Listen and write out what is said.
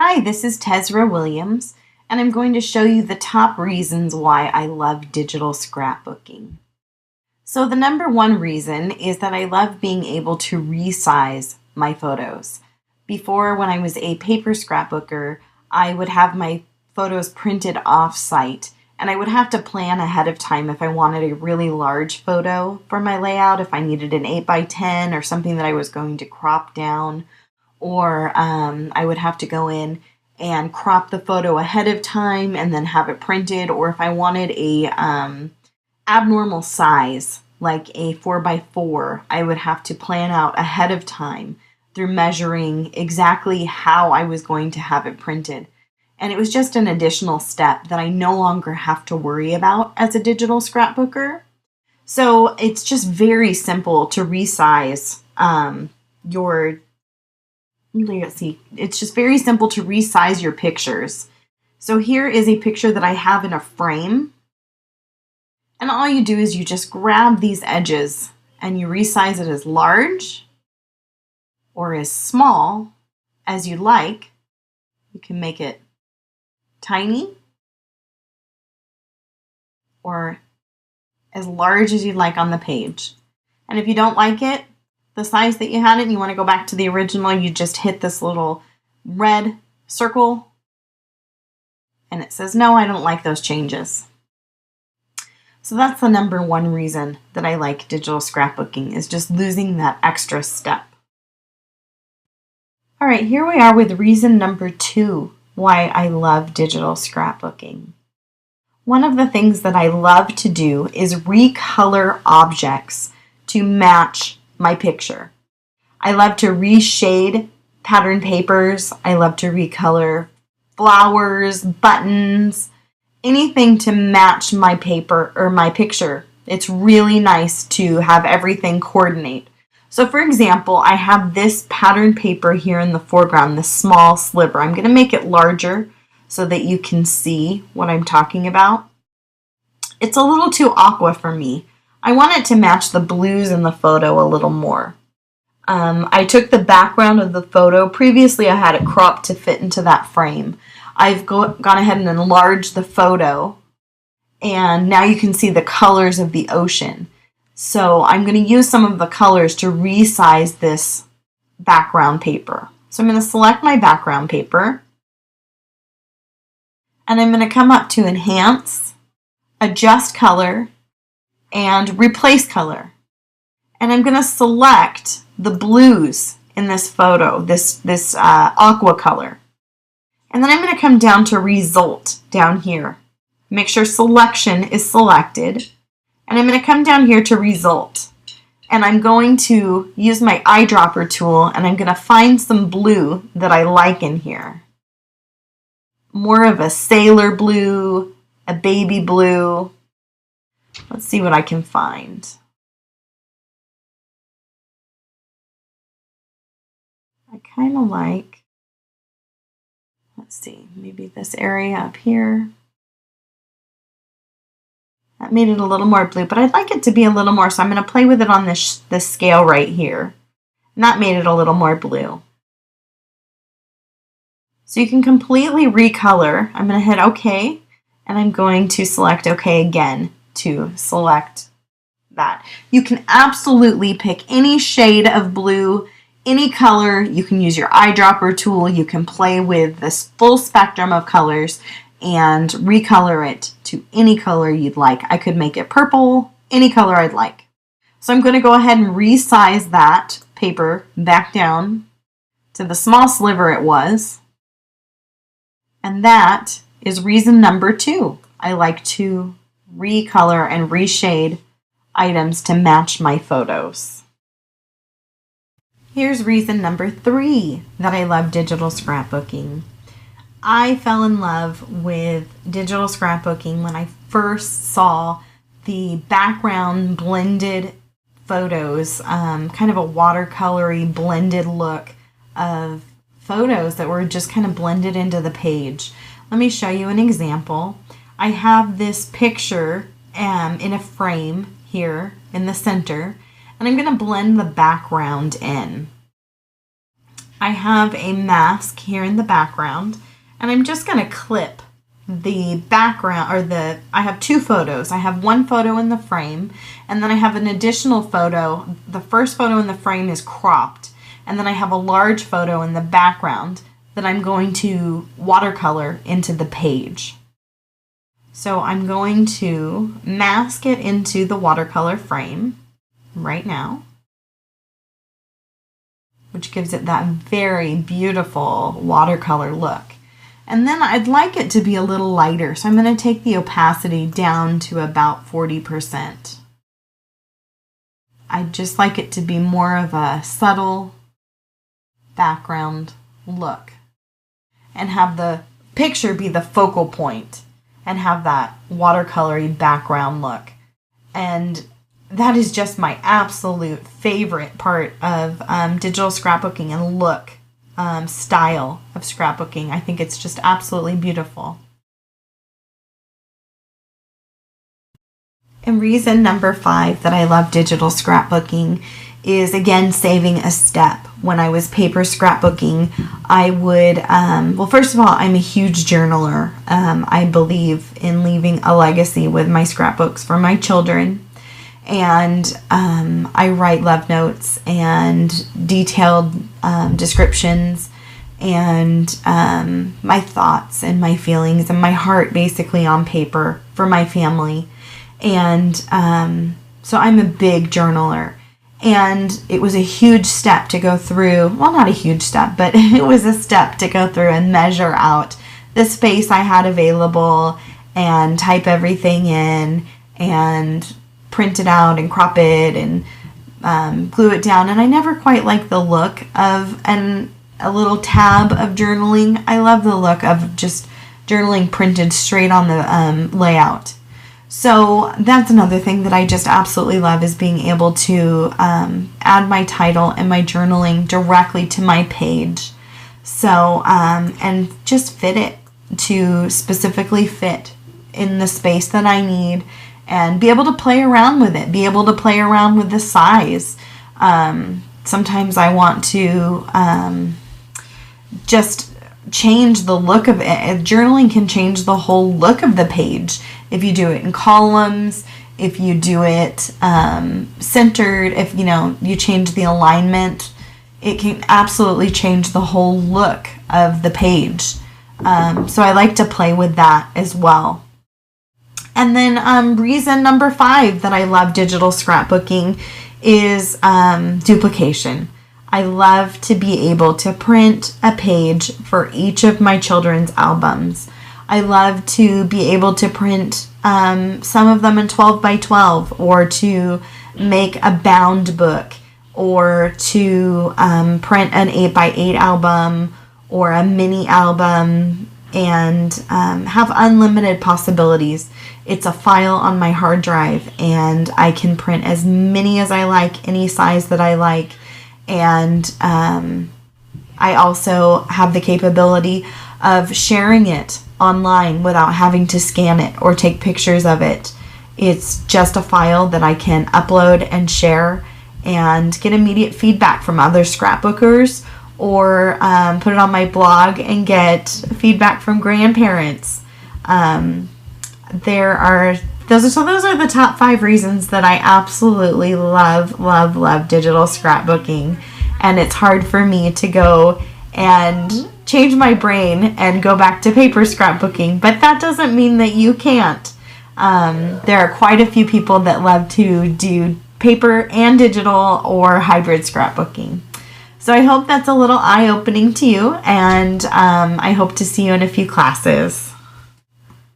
Hi, this is Tezra Williams, and I'm going to show you the top reasons why I love digital scrapbooking. So the number one reason is that I love being able to resize my photos. Before, when I was a paper scrapbooker, I would have my photos printed off-site, and I would have to plan ahead of time if I wanted a really large photo for my layout, if I needed an 8x10 or something that I was going to crop down. Or I would have to go in and crop the photo ahead of time and then have it printed. Or if I wanted a abnormal size, like a 4x4, I would have to plan out ahead of time through measuring exactly how I was going to have it printed. And it was just an additional step that I no longer have to worry about as a digital scrapbooker. So it's just very simple to resize it's just very simple to resize your pictures. So here is a picture that I have in a frame. And all you do is you just grab these edges and you resize it as large or as small as you like. You can make it tiny or as large as you'd like on the page. And if you don't like it, the size that you had it, and you want to go back to the original, you just hit this little red circle and it says, no, I don't like those changes. So that's the number one reason that I like digital scrapbooking, is just losing that extra step. All right, here we are with reason number two why I love digital scrapbooking. One of the things that I love to do is recolor objects to match my picture. I love to reshade pattern papers. I love to recolor flowers, buttons, anything to match my paper or my picture. It's really nice to have everything coordinate. So for example, I have this pattern paper here in the foreground, this small sliver. I'm going to make it larger so that you can see what I'm talking about. It's a little too aqua for me. I want it to match the blues in the photo a little more. I took the background of the photo. Previously, I had it cropped to fit into that frame. I've gone ahead and enlarged the photo, and now you can see the colors of the ocean. So I'm going to use some of the colors to resize this background paper. So I'm going to select my background paper, and I'm going to come up to Enhance, Adjust Color, and Replace Color. And I'm going to select the blues in this photo, this aqua color. And then I'm going to come down to Result down here. Make sure Selection is selected. And I'm going to come down here to Result. And I'm going to use my eyedropper tool, and I'm going to find some blue that I like in here. More of a sailor blue, a baby blue. Let's see what I can find. I kind of like, let's see, maybe this area up here. That made it a little more blue, but I'd like it to be a little more, so I'm going to play with it on this scale right here. And that made it a little more blue. So you can completely recolor. I'm going to hit OK, and I'm going to select OK again to select that. You can absolutely pick any shade of blue, any color. You can use your eyedropper tool. You can play with this full spectrum of colors and recolor it to any color you'd like. I could make it purple, any color I'd like. So I'm going to go ahead and resize that paper back down to the small sliver it was. And that is reason number two. I like to recolor and reshade items to match my photos. Here's reason number three that I love digital scrapbooking. I fell in love with digital scrapbooking when I first saw the background blended photos, kind of a watercolory blended look of photos that were just kind of blended into the page. Let me show you an example. I have this picture in a frame here in the center, and I'm going to blend the background in. I have a mask here in the background, and I'm just going to clip the background, I have two photos. I have one photo in the frame, and then I have an additional photo. The first photo in the frame is cropped, and then I have a large photo in the background that I'm going to watercolor into the page. So I'm going to mask it into the watercolor frame right now, which gives it that very beautiful watercolor look. And then I'd like it to be a little lighter, so I'm going to take the opacity down to about 40%. I'd just like it to be more of a subtle background look and have the picture be the focal point and have that watercolory background look. And that is just my absolute favorite part of digital scrapbooking and look, style of scrapbooking. I think it's just absolutely beautiful. And reason number 5 that I love digital scrapbooking is, again, saving a step. When I was paper scrapbooking, I would, well, first of all, I'm a huge journaler. I believe in leaving a legacy with my scrapbooks for my children. And I write love notes and detailed descriptions and my thoughts and my feelings and my heart basically on paper for my family. And so I'm a big journaler. And it was a huge step to go through, well, not a huge step, but it was a step to go through and measure out the space I had available and type everything in and print it out and crop it and glue it down. And I never quite liked the look of a little tab of journaling. I love the look of just journaling printed straight on the layout. So that's another thing that I just absolutely love, is being able to add my title and my journaling directly to my page. So, and just fit it to specifically fit in the space that I need, and be able to play around with it, be able to play around with the size. Sometimes I want to just change the look of it. Journaling can change the whole look of the page. If you do it in columns, if you do it centered, if you change the alignment, it can absolutely change the whole look of the page. So I like to play with that as well. And then reason number 5 that I love digital scrapbooking is duplication. I love to be able to print a page for each of my children's albums. I love to be able to print some of them in 12 by 12, or to make a bound book, or to print an 8 by 8 album or a mini album, and have unlimited possibilities. It's a file on my hard drive, and I can print as many as I like, any size that I like. And I also have the capability of sharing it online without having to scan it or take pictures of it. It's just a file that I can upload and share and get immediate feedback from other scrapbookers, or put it on my blog and get feedback from grandparents. Those are the top 5 reasons that I absolutely love digital scrapbooking. And it's hard for me to go and change my brain and go back to paper scrapbooking, but that doesn't mean that you can't. There are quite a few people that love to do paper and digital or hybrid scrapbooking. So I hope that's a little eye-opening to you, and I hope to see you in a few classes.